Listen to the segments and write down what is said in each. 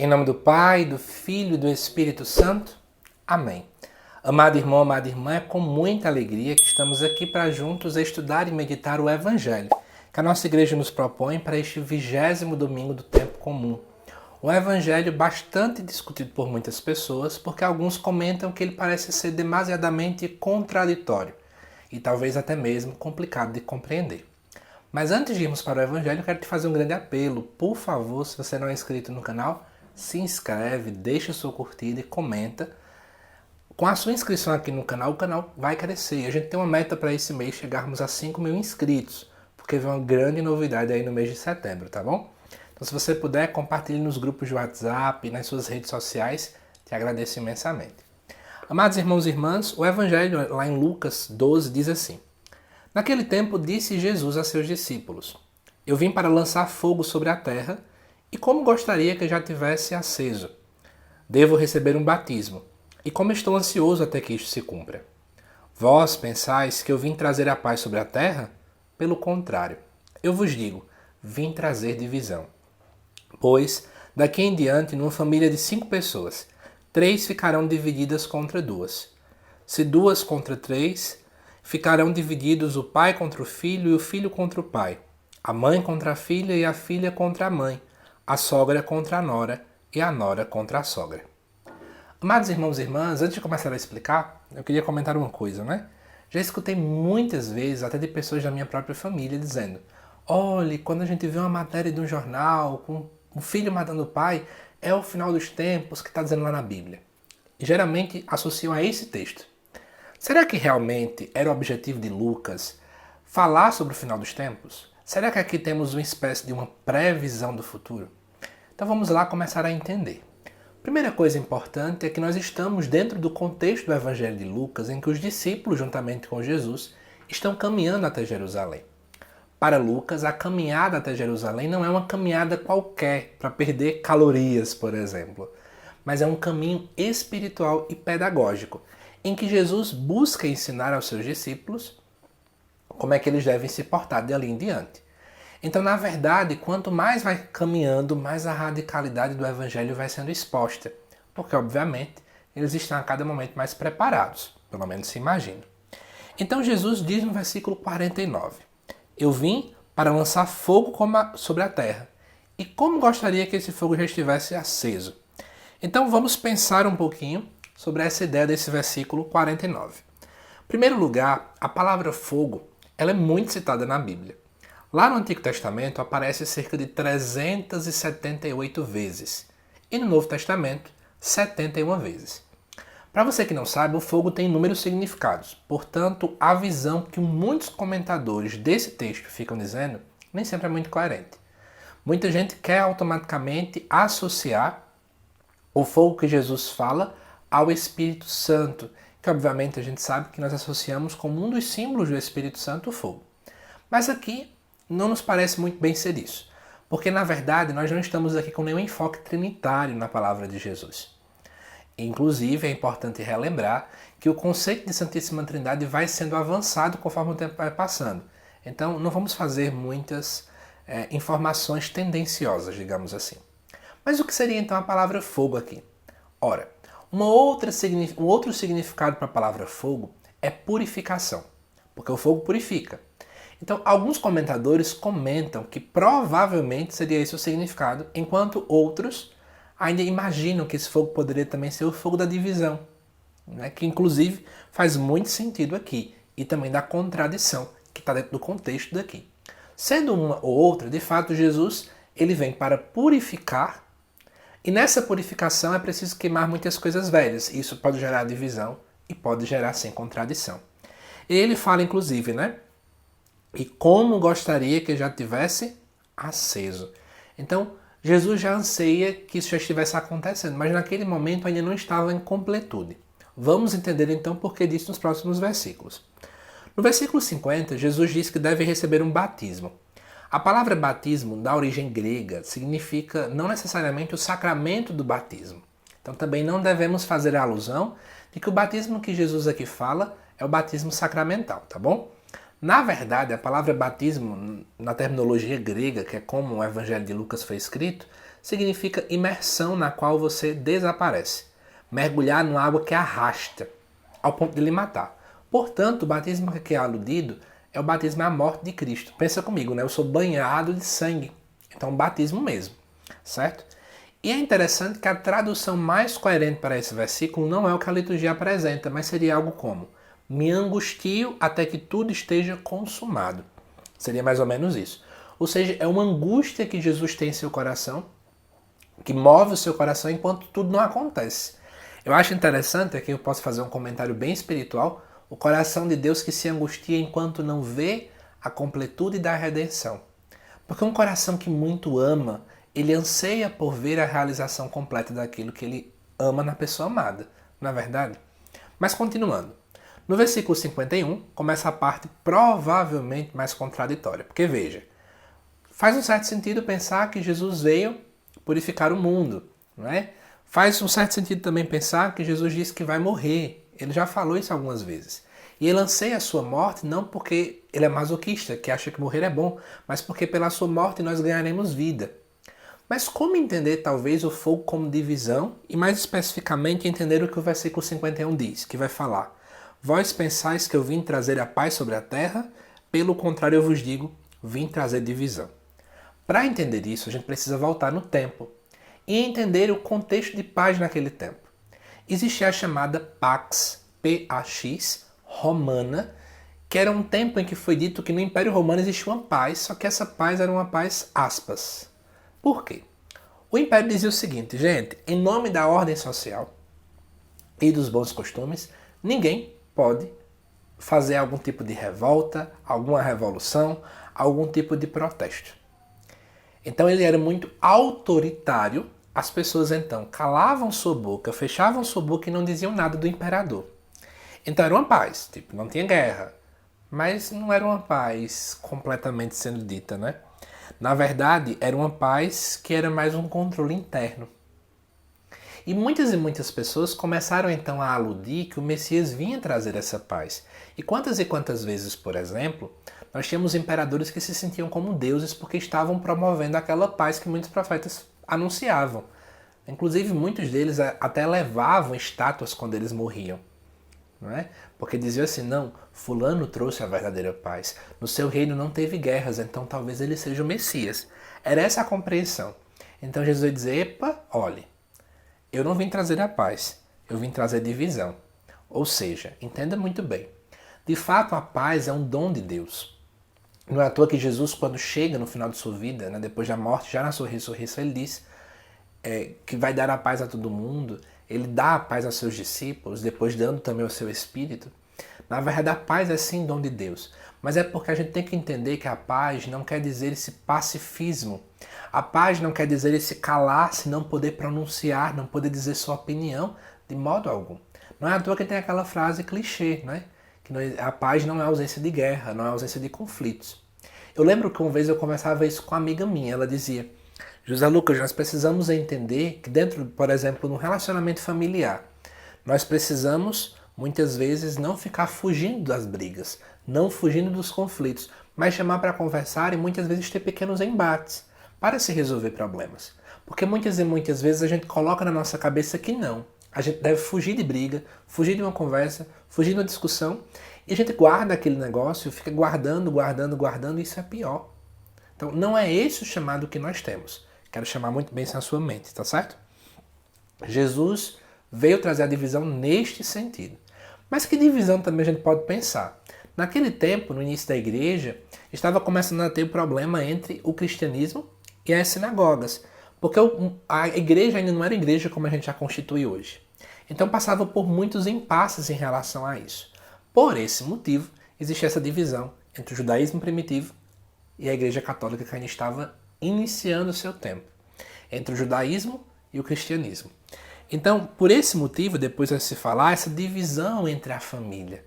Em nome do Pai, do Filho e do Espírito Santo. Amém. Amado irmão, amada irmã, é com muita alegria que estamos aqui para juntos estudar e meditar o Evangelho, que a nossa igreja nos propõe para este 20º domingo do tempo comum. Um evangelho bastante discutido por muitas pessoas, porque alguns comentam que ele parece ser demasiadamente contraditório e talvez até mesmo complicado de compreender. Mas antes de irmos para o evangelho, eu quero te fazer um grande apelo. Por favor, se você não é inscrito no canal, se inscreve, deixa sua curtida e comenta. Com a sua inscrição aqui no canal, o canal vai crescer. A gente tem uma meta para esse mês, chegarmos a 5.000 inscritos, porque vem uma grande novidade aí no mês de setembro, tá bom? Então, se você puder, compartilhe nos grupos de WhatsApp, nas suas redes sociais, te agradeço imensamente. Amados irmãos e irmãs, o Evangelho lá em Lucas 12 diz assim: Naquele tempo disse Jesus a seus discípulos: Eu vim para lançar fogo sobre a terra, e como gostaria que já tivesse aceso. Devo receber um batismo, e como estou ansioso até que isto se cumpra. Vós pensais que eu vim trazer a paz sobre a terra? Pelo contrário, eu vos digo, vim trazer divisão. Pois, daqui em diante, numa família de 5 pessoas, 3 ficarão divididas contra 2. Se 2 contra 3, ficarão divididos o pai contra o filho e o filho contra o pai, a mãe contra a filha e a filha contra a mãe, a sogra contra a nora e a nora contra a sogra. Amados irmãos e irmãs, antes de começar a explicar, eu queria comentar uma coisa, né? Já escutei muitas vezes, até de pessoas da minha própria família, dizendo: olhe, quando a gente vê uma matéria de um jornal com um filho matando o pai, é o final dos tempos que está dizendo lá na Bíblia. E geralmente associam a esse texto. Será que realmente era o objetivo de Lucas falar sobre o final dos tempos? Será que aqui temos uma espécie de uma previsão do futuro? Então vamos lá começar a entender. Primeira coisa importante é que nós estamos dentro do contexto do Evangelho de Lucas, em que os discípulos, juntamente com Jesus, estão caminhando até Jerusalém. Para Lucas, a caminhada até Jerusalém não é uma caminhada qualquer para perder calorias, por exemplo, mas é um caminho espiritual e pedagógico, em que Jesus busca ensinar aos seus discípulos como é que eles devem se portar de ali em diante. Então, na verdade, quanto mais vai caminhando, mais a radicalidade do Evangelho vai sendo exposta, porque, obviamente, eles estão a cada momento mais preparados, pelo menos se imagina. Então, Jesus diz no versículo 49, Eu vim para lançar fogo sobre a terra, e como gostaria que esse fogo já estivesse aceso. Então, vamos pensar um pouquinho sobre essa ideia desse versículo 49. Em primeiro lugar, a palavra fogo ela é muito citada na Bíblia. Lá no Antigo Testamento aparece cerca de 378 vezes e no Novo Testamento 71 vezes. Para você que não sabe, o fogo tem inúmeros significados, portanto a visão que muitos comentadores desse texto ficam dizendo nem sempre é muito coerente. Muita gente quer automaticamente associar o fogo que Jesus fala ao Espírito Santo, que obviamente a gente sabe que nós associamos como um dos símbolos do Espírito Santo o fogo. Mas aqui não nos parece muito bem ser isso, porque na verdade nós não estamos aqui com nenhum enfoque trinitário na palavra de Jesus. Inclusive é importante relembrar que o conceito de Santíssima Trindade vai sendo avançado conforme o tempo vai passando. Então não vamos fazer muitas informações tendenciosas, digamos assim. Mas o que seria então a palavra fogo aqui? Ora, um outro significado para a palavra fogo é purificação, porque o fogo purifica. Então, alguns comentadores comentam que provavelmente seria esse o significado, enquanto outros ainda imaginam que esse fogo poderia também ser o fogo da divisão, né? Que inclusive faz muito sentido aqui, e também da contradição que está dentro do contexto daqui. Sendo uma ou outra, de fato, Jesus ele vem para purificar, e nessa purificação é preciso queimar muitas coisas velhas, e isso pode gerar divisão e pode gerar, sim, contradição. E ele fala, inclusive, né? E como gostaria que já tivesse aceso. Então, Jesus já anseia que isso já estivesse acontecendo, mas naquele momento ainda não estava em completude. Vamos entender então por que disso nos próximos versículos. No versículo 50, Jesus diz que deve receber um batismo. A palavra batismo, da origem grega, significa não necessariamente o sacramento do batismo. Então também não devemos fazer a alusão de que o batismo que Jesus aqui fala é o batismo sacramental, tá bom? Na verdade, a palavra batismo, na terminologia grega, que é como o Evangelho de Lucas foi escrito, significa imersão na qual você desaparece. Mergulhar numa água que arrasta, ao ponto de lhe matar. Portanto, o batismo que é aludido é o batismo à morte de Cristo. Pensa comigo, né? Eu sou banhado de sangue. Então, batismo mesmo, certo? E é interessante que a tradução mais coerente para esse versículo não é o que a liturgia apresenta, mas seria algo como: me angustio até que tudo esteja consumado. Seria mais ou menos isso. Ou seja, é uma angústia que Jesus tem em seu coração, que move o seu coração enquanto tudo não acontece. Eu acho interessante, aqui eu posso fazer um comentário bem espiritual, o coração de Deus que se angustia enquanto não vê a completude da redenção. Porque um coração que muito ama, ele anseia por ver a realização completa daquilo que ele ama na pessoa amada, não é verdade? Mas continuando. No versículo 51, começa a parte provavelmente mais contraditória. Porque veja, faz um certo sentido pensar que Jesus veio purificar o mundo, não é? Faz um certo sentido também pensar que Jesus disse que vai morrer. Ele já falou isso algumas vezes. E ele anseia a sua morte não porque ele é masoquista, que acha que morrer é bom, mas porque pela sua morte nós ganharemos vida. Mas como entender talvez o fogo como divisão e mais especificamente entender o que o versículo 51 diz, que vai falar: vós pensais que eu vim trazer a paz sobre a terra, pelo contrário eu vos digo, vim trazer divisão. Para entender isso, a gente precisa voltar no tempo e entender o contexto de paz naquele tempo. Existia a chamada Pax, P-A-X, romana, que era um tempo em que foi dito que no Império Romano existia uma paz, só que essa paz era uma paz aspas. Por quê? O Império dizia o seguinte: gente, em nome da ordem social e dos bons costumes, ninguém pode fazer algum tipo de revolta, alguma revolução, algum tipo de protesto. Então ele era muito autoritário. As pessoas então calavam sua boca, fechavam sua boca e não diziam nada do imperador. Então era uma paz, tipo, não tinha guerra, mas não era uma paz completamente sendo dita, né? Na verdade, era uma paz que era mais um controle interno. E muitas pessoas começaram então a aludir que o Messias vinha trazer essa paz. E quantas vezes, por exemplo, nós tínhamos imperadores que se sentiam como deuses porque estavam promovendo aquela paz que muitos profetas anunciavam. Inclusive, muitos deles até levavam estátuas quando eles morriam. Não é? Porque diziam assim: não, fulano trouxe a verdadeira paz. No seu reino não teve guerras, então talvez ele seja o Messias. Era essa a compreensão. Então Jesus vai dizer: epa, olhe, eu não vim trazer a paz, eu vim trazer divisão. Ou seja, entenda muito bem, de fato a paz é um dom de Deus. Não é à toa que Jesus, quando chega no final de sua vida, né, depois da morte, já na sua ressurreição, ele diz que vai dar a paz a todo mundo. Ele dá a paz aos seus discípulos, depois dando também ao seu espírito. Na verdade, a paz é sim dom de Deus. Mas é porque a gente tem que entender que a paz não quer dizer esse pacifismo. A paz não quer dizer esse calar-se, não poder pronunciar, não poder dizer sua opinião de modo algum. Não é à toa que tem aquela frase clichê, né? Que a paz não é ausência de guerra, não é ausência de conflitos. Eu lembro que uma vez eu conversava isso com uma amiga minha. Ela dizia: José Lucas, nós precisamos entender que dentro, por exemplo, no relacionamento familiar, nós precisamos, muitas vezes, não ficar fugindo das brigas, não fugindo dos conflitos, mas chamar para conversar e muitas vezes ter pequenos embates para se resolver problemas. Porque muitas vezes a gente coloca na nossa cabeça que não. A gente deve fugir de briga, fugir de uma conversa, fugir de uma discussão, e a gente guarda aquele negócio, fica guardando, e isso é pior. Então não é esse o chamado que nós temos. Quero chamar muito bem isso na sua mente, tá certo? Jesus veio trazer a divisão neste sentido. Mas que divisão também a gente pode pensar? Naquele tempo, no início da igreja, estava começando a ter um problema entre o cristianismo e as sinagogas. Porque a igreja ainda não era igreja como a gente já constitui hoje. Então passava por muitos impasses em relação a isso. Por esse motivo, existia essa divisão entre o judaísmo primitivo e a igreja católica que ainda estava iniciando o seu tempo, entre o judaísmo e o cristianismo. Então, por esse motivo, depois vai se falar essa divisão entre a família.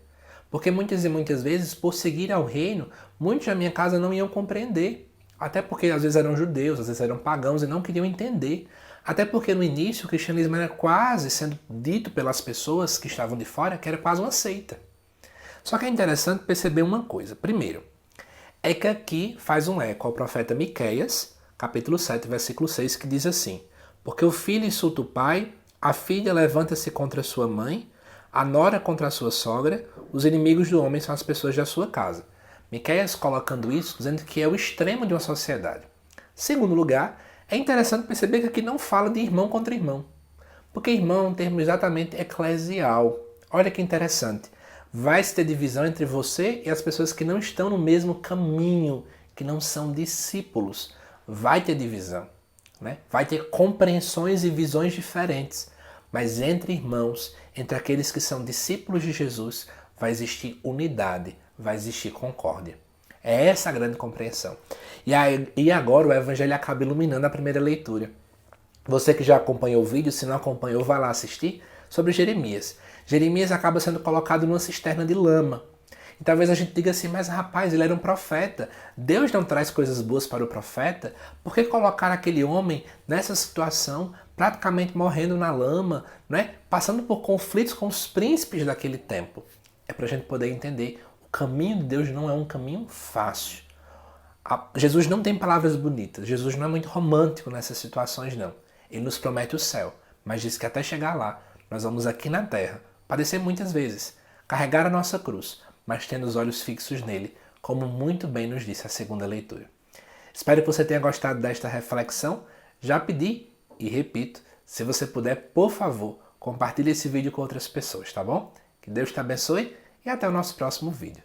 Porque muitas vezes, por seguir ao reino, muitos da minha casa não iam compreender. Até porque às vezes eram judeus, às vezes eram pagãos e não queriam entender. Até porque no início o cristianismo era quase sendo dito pelas pessoas que estavam de fora que era quase uma seita. Só que é interessante perceber uma coisa. Primeiro, é que aqui faz um eco ao profeta Miqueias, capítulo 7, versículo 6, que diz assim: porque o filho insulta o pai, a filha levanta-se contra sua mãe, a nora contra a sua sogra, os inimigos do homem são as pessoas da sua casa. Miqueias colocando isso, dizendo que é o extremo de uma sociedade. Segundo lugar, é interessante perceber que aqui não fala de irmão contra irmão, porque irmão é um termo exatamente eclesial. Olha que interessante. Vai ter divisão entre você e as pessoas que não estão no mesmo caminho, que não são discípulos. Vai ter divisão, né? Vai ter compreensões e visões diferentes. Mas entre irmãos, entre aqueles que são discípulos de Jesus, vai existir unidade, vai existir concórdia. É essa a grande compreensão. E agora o Evangelho acaba iluminando a primeira leitura. Você que já acompanhou o vídeo, se não acompanhou, vai lá assistir, sobre Jeremias. Jeremias acaba sendo colocado numa cisterna de lama. E talvez a gente diga assim, mas rapaz, ele era um profeta. Deus não traz coisas boas para o profeta? Por que colocar aquele homem nessa situação, praticamente morrendo na lama, né? Passando por conflitos com os príncipes daquele tempo? É para a gente poder entender, o caminho de Deus não é um caminho fácil. Jesus não tem palavras bonitas, Jesus não é muito romântico nessas situações não. Ele nos promete o céu, mas diz que até chegar lá, nós vamos aqui na terra, padecer muitas vezes, carregar a nossa cruz, mas tendo os olhos fixos nele, como muito bem nos disse a segunda leitura. Espero que você tenha gostado desta reflexão. Já pedi e repito, se você puder, por favor, compartilhe esse vídeo com outras pessoas, tá bom? Que Deus te abençoe e até o nosso próximo vídeo.